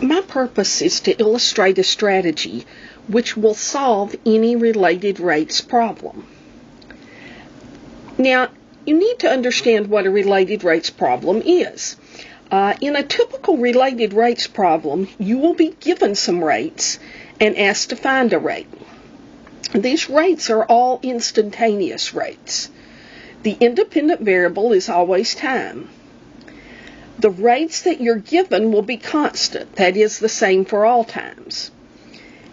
My purpose is to illustrate a strategy which will solve any related rates problem. Now, you need to understand what a related rates problem is. In a typical related rates problem, you will be given some rates and asked to find a rate. These rates are all instantaneous rates. The independent variable is always time. The rates that you're given will be constant, that is the same for all times.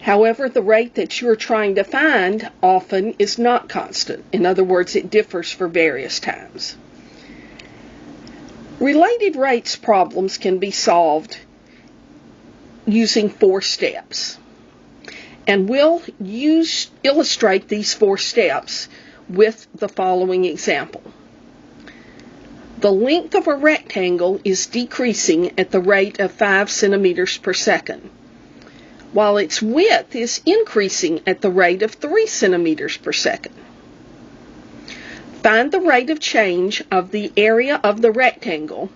However, the rate that you're trying to find often is not constant. In other words, it differs for various times. Related rates problems can be solved using 4 steps. And we'll illustrate these 4 steps with the following example. The length of a rectangle is decreasing at the rate of 5 centimeters per second, while its width is increasing at the rate of 3 centimeters per second. Find the rate of change of the area of the rectangle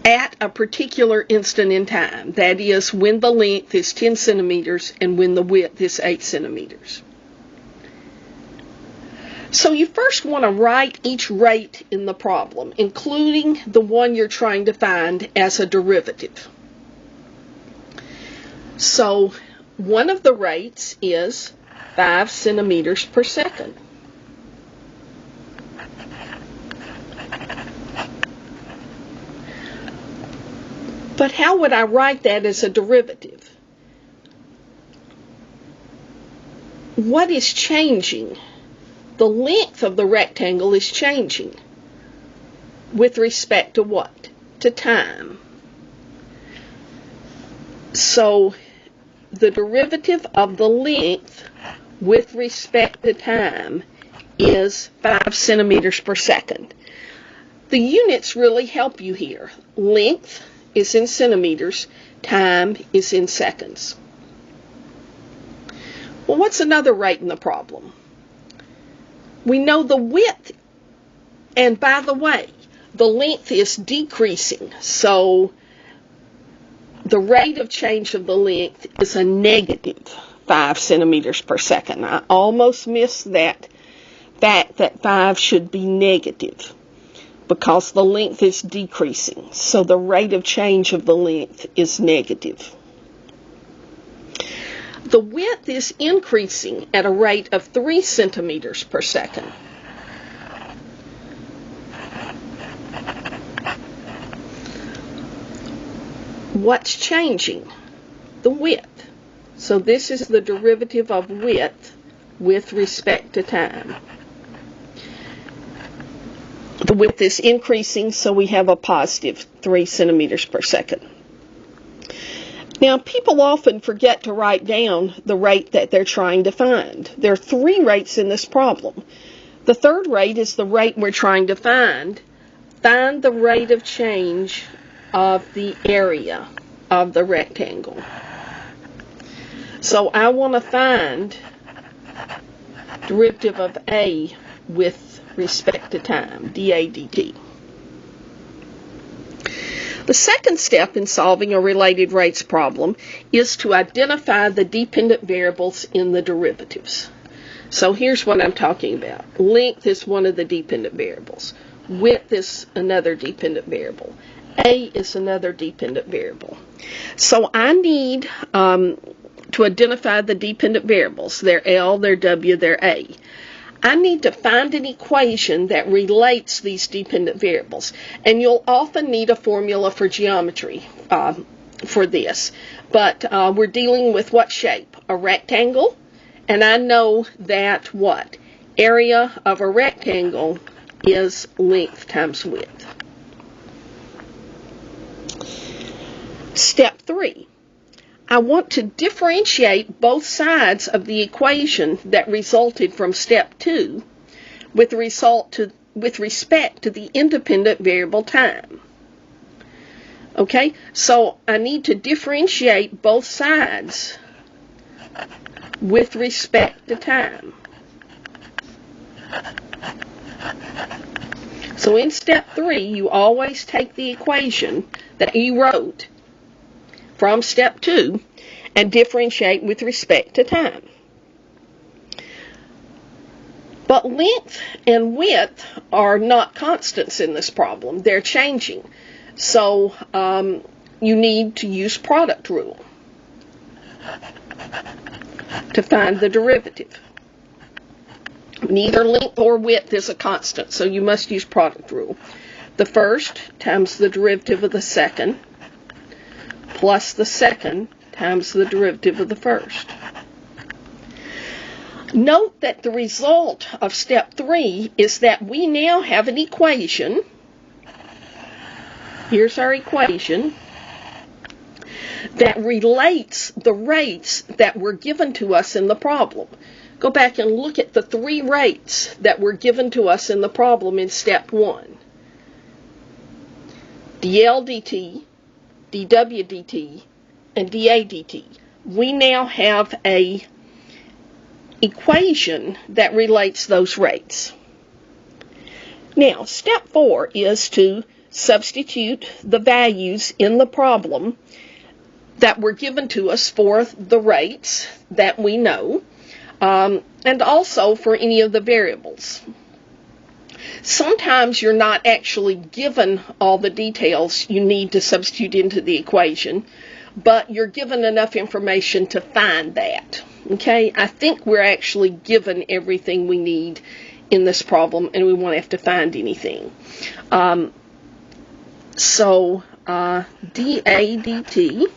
at a particular instant in time, that is, when the length is 10 centimeters and when the width is 8 centimeters. So you first want to write each rate in the problem, including the one you're trying to find, as a derivative. So one of the rates is 5 centimeters per second. But how would I write that as a derivative? What is changing? The length of the rectangle is changing. With respect to what? To time. So the derivative of the length with respect to time is 5 centimeters per second. The units really help you here. Length is in centimeters, time is in seconds. Well, what's another rate in the problem? We know the width, and by the way, the length is decreasing, so the rate of change of the length is a negative 5 centimeters per second. I almost missed that fact that 5 should be negative because the length is decreasing, so the rate of change of the length is negative. The width is increasing at a rate of 3 centimeters per second. What's changing? The width. So this is the derivative of width with respect to time. The width is increasing, so we have a positive 3 centimeters per second. Now, people often forget to write down the rate that they're trying to find. There are 3 rates in this problem. The third rate is the rate we're trying to find. Find the rate of change of the area of the rectangle. So I want to find derivative of A with respect to time, dA dt. The second step in solving a related rates problem is to identify the dependent variables in the derivatives. So here's what I'm talking about. Length is one of the dependent variables. Width is another dependent variable. A is another dependent variable. So I need to identify the dependent variables. They're L, they're W, they're A. I need to find an equation that relates these dependent variables. And you'll often need a formula for geometry for this. But we're dealing with what shape? A rectangle. And I know that what? Area of a rectangle is length times width. Step 3. I want to differentiate both sides of the equation that resulted from step 2 with respect to the independent variable time. Okay, so I need to differentiate both sides with respect to time. So in step 3, you always take the equation that you wrote from step 2 and differentiate with respect to time. But length and width are not constants in this problem. They're changing. So you need to use product rule to find the derivative. Neither length or width is a constant, so you must use product rule. The first times the derivative of the second plus the second times the derivative of the first. Note that the result of step 3 is that we now have an equation. Here's our equation that relates the rates that were given to us in the problem. Go back and look at the 3 rates that were given to us in the problem in step 1. dL dt, dW dt, and dA dt. We now have a equation that relates those rates. Now, step 4 is to substitute the values in the problem that were given to us for the rates that we know, and also for any of the variables. Sometimes you're not actually given all the details you need to substitute into the equation, but you're given enough information to find that. Okay, I think we're actually given everything we need in this problem, and we won't have to find anything. So dA dt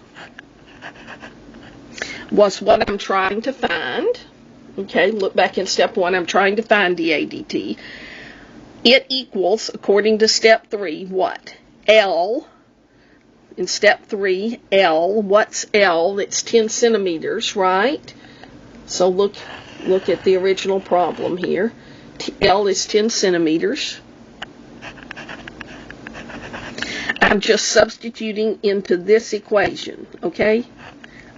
was what I'm trying to find. Okay, look back in step 1, I'm trying to find dA dt. It equals, according to step 3, what? L. In step 3, L. What's L? It's 10 centimeters, right? So look at the original problem here. L is 10 centimeters. I'm just substituting into this equation, okay?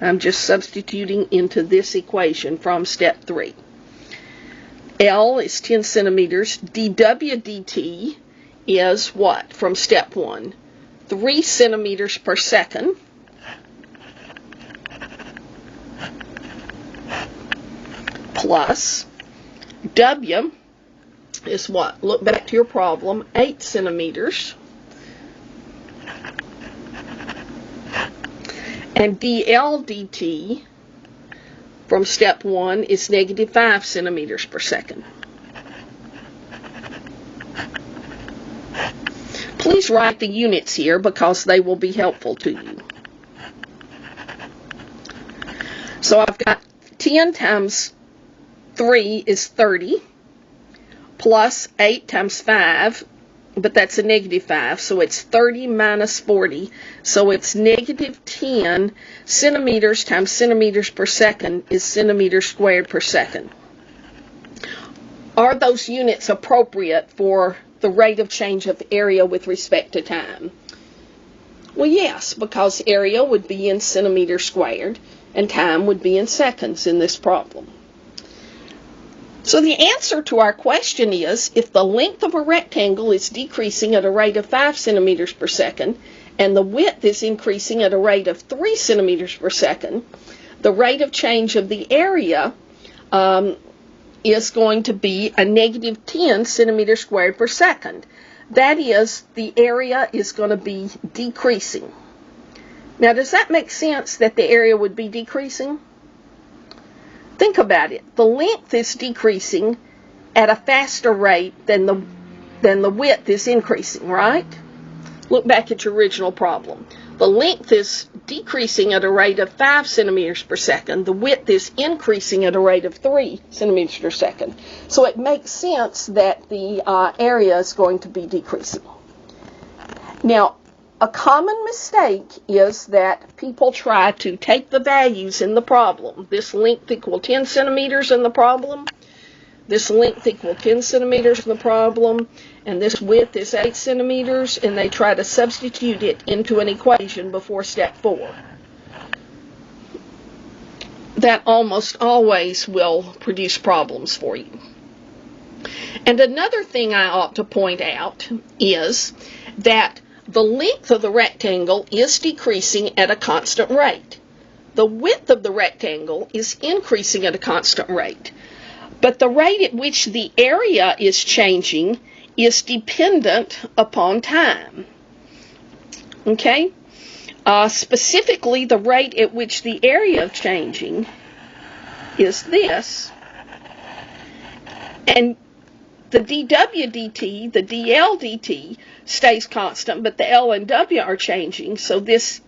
I'm just substituting into this equation from step 3. L is 10 centimeters. dW dt is what from step 1? 3 centimeters per second. Plus W is what? Look back to your problem. 8 centimeters. And dL dt from step 1 is negative 5 centimeters per second. Please write the units here because they will be helpful to you. So I've got 10 times 3 is 30, plus 8 times 5, but that's a negative 5, so it's 30 minus 40, so it's negative 10 centimeters times centimeters per second is centimeters squared per second. Are those units appropriate for the rate of change of area with respect to time? Well, yes, because area would be in centimeters squared and time would be in seconds in this problem. So the answer to our question is, if the length of a rectangle is decreasing at a rate of 5 centimeters per second and the width is increasing at a rate of 3 centimeters per second, the rate of change of the area is going to be a negative 10 centimeters squared per second. That is, the area is going to be decreasing. Now, does that make sense that the area would be decreasing? Think about it. The length is decreasing at a faster rate than the width is increasing, right? Look back at your original problem. The length is decreasing at a rate of 5 centimeters per second. The width is increasing at a rate of 3 centimeters per second. So it makes sense that the area is going to be decreasing. Now, a common mistake is that people try to take the values in the problem. This length equal 10 centimeters in the problem. This length equal 10 centimeters in the problem. And this width is 8 centimeters. And they try to substitute it into an equation before step 4. That almost always will produce problems for you. And another thing I ought to point out is that the length of the rectangle is decreasing at a constant rate. The width of the rectangle is increasing at a constant rate. But the rate at which the area is changing is dependent upon time. Okay? Specifically, the rate at which the area is changing is this. And the dw dt, the dl dt, stays constant, but the L and W are changing, so this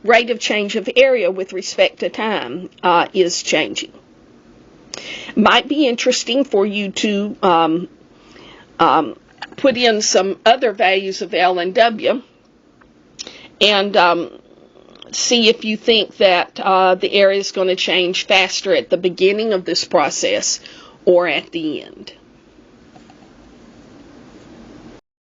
rate of change of area with respect to time is changing. Might be interesting for you to put in some other values of L and W and see if you think that the area is going to change faster at the beginning of this process or at the end.